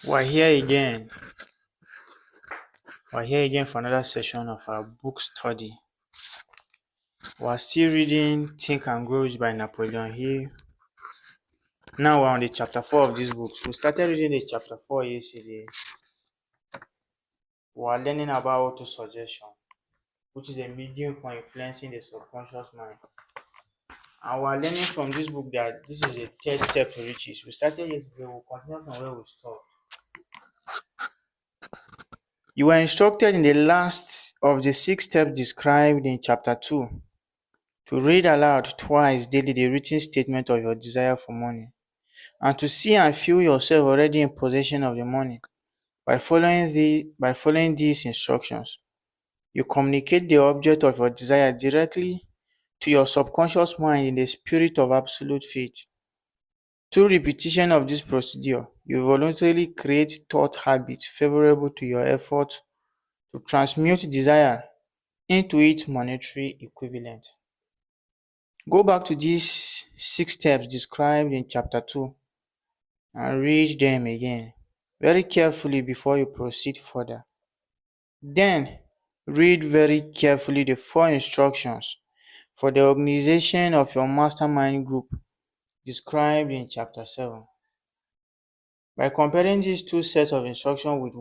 We're here again. We're here again for another session of our book study. We're still reading Think and Grow Rich by Napoleon Hill. Now we're on the chapter 4 of this book. We started reading the chapter 4 yesterday. We're learning about autosuggestion, which is a medium for influencing the subconscious mind. And we're learning from this book that this is a third step to riches. We started yesterday, we'll continue from where we stopped. You were instructed in the last of the 6 steps described in chapter 2 to read aloud twice daily the written statement of your desire for money, and to see and feel yourself already in possession of the money. By following these instructions, you communicate the object of your desire directly to your subconscious mind in the spirit of absolute faith. Through repetition of this procedure, you voluntarily create thought habits favorable to your efforts to transmute desire into its monetary equivalent. Go back to these 6 steps described in chapter 2 and read them again very carefully before you proceed further. Then, read very carefully the 4 instructions for the organization of your mastermind group described in chapter 7. By comparing these 2 sets of instructions with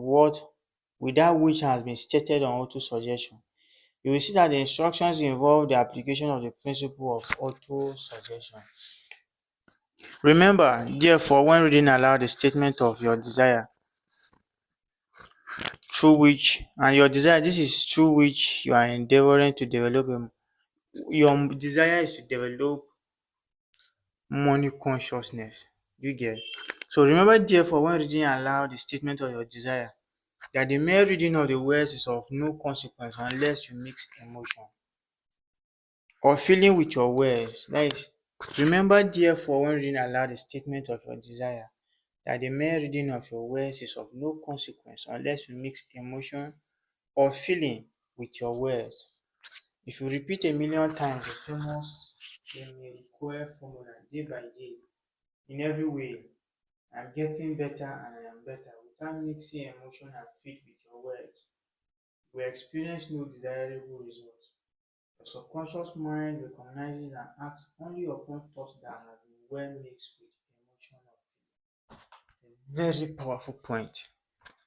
that which has been stated on autosuggestion, you will see that the instructions involve the application of the principle of autosuggestion. Remember, therefore, when reading aloud the statement of your desire, this is through which you are endeavoring to develop your desire is to develop money consciousness. You get? So remember, therefore, when reading aloud the statement of your desire, that the mere reading of the words is of no consequence unless you mix emotion or feeling with your words. That is, remember, therefore, when reading aloud the statement of your desire, that the mere reading of your words is of no consequence unless you mix emotion or feeling with your words. If you repeat a million times the famous require formula day by day, in every way, I'm getting better and I am better, without mixing emotion and faith with your words, you will experience no desirable results. Your subconscious mind recognizes and acts only upon thoughts that have been well mixed with emotion or feeling. A very powerful point.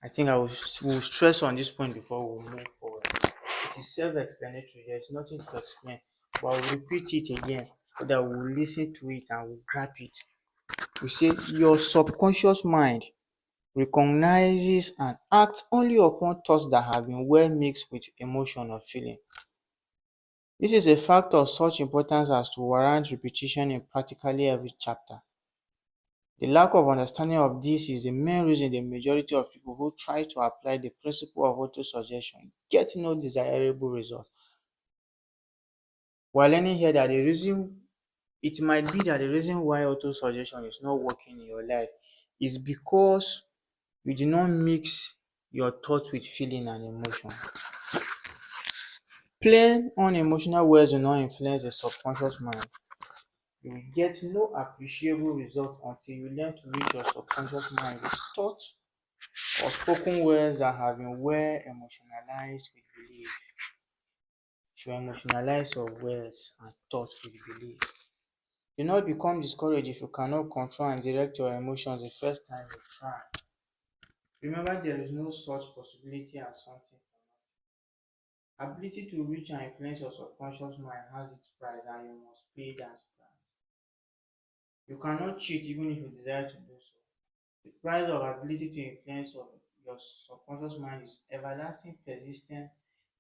I think will stress on this point before we move forward. It is self-explanatory. There is nothing to explain, but I will repeat it again so that we will listen to it and we will grab it. We say your subconscious mind recognizes and acts only upon thoughts that have been well mixed with emotion or feeling. This is a fact of such importance as to warrant repetition in practically every chapter. The lack of understanding of this is the main reason the majority of people who try to apply the principle of autosuggestion get no desirable result. We're learning here that it might be that the reason why autosuggestion is not working in your life is because you do not mix your thoughts with feeling and emotion. Plain unemotional words do not influence the subconscious mind. You will get no appreciable result until you learn to reach your subconscious mind with thoughts or spoken words that have been well emotionalized with belief. To emotionalize your words and thoughts with belief. Do not become discouraged if you cannot control and direct your emotions the first time you try. Remember, there is no such possibility as something for nothing. Ability to reach and influence your subconscious mind has its price and you must pay that price. You cannot cheat even if you desire to do so. The price of ability to influence your subconscious mind is everlasting persistence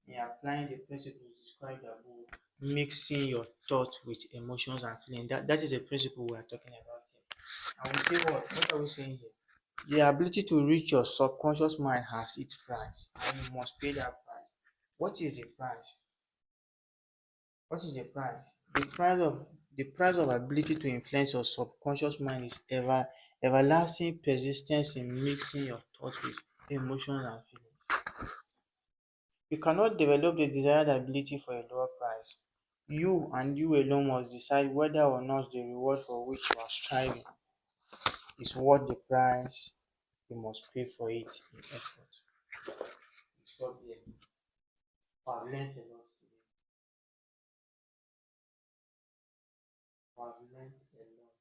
in applying the principles described above, mixing your thoughts with emotions and feelings. That is the principle we are talking about here. And we say what? What are we saying here? The ability to reach your subconscious mind has its price, and you must pay that price. What is the price? What is the price? The price of ability to influence your subconscious mind is everlasting persistence in mixing your thoughts with emotions and feelings. You cannot develop the desired ability for a lower price. You and you alone must decide whether or not the reward for which you are striving is worth the price we must pay for it in effort. Stop there. I've learned a lot today. I've learned a lot.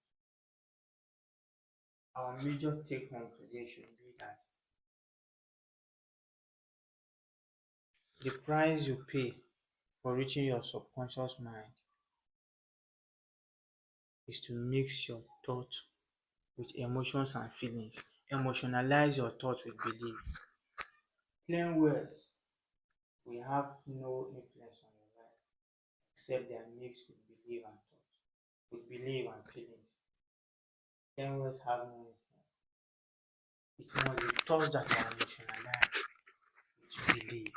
Our major take home today should be that the price you pay for reaching your subconscious mind is to mix your thoughts with emotions and feelings. Emotionalize your thoughts with belief. Plain words will have no influence on your life except they are mixed with belief and thoughts, with belief and feelings. Plain words have no influence. It must be thoughts that are emotionalized with belief.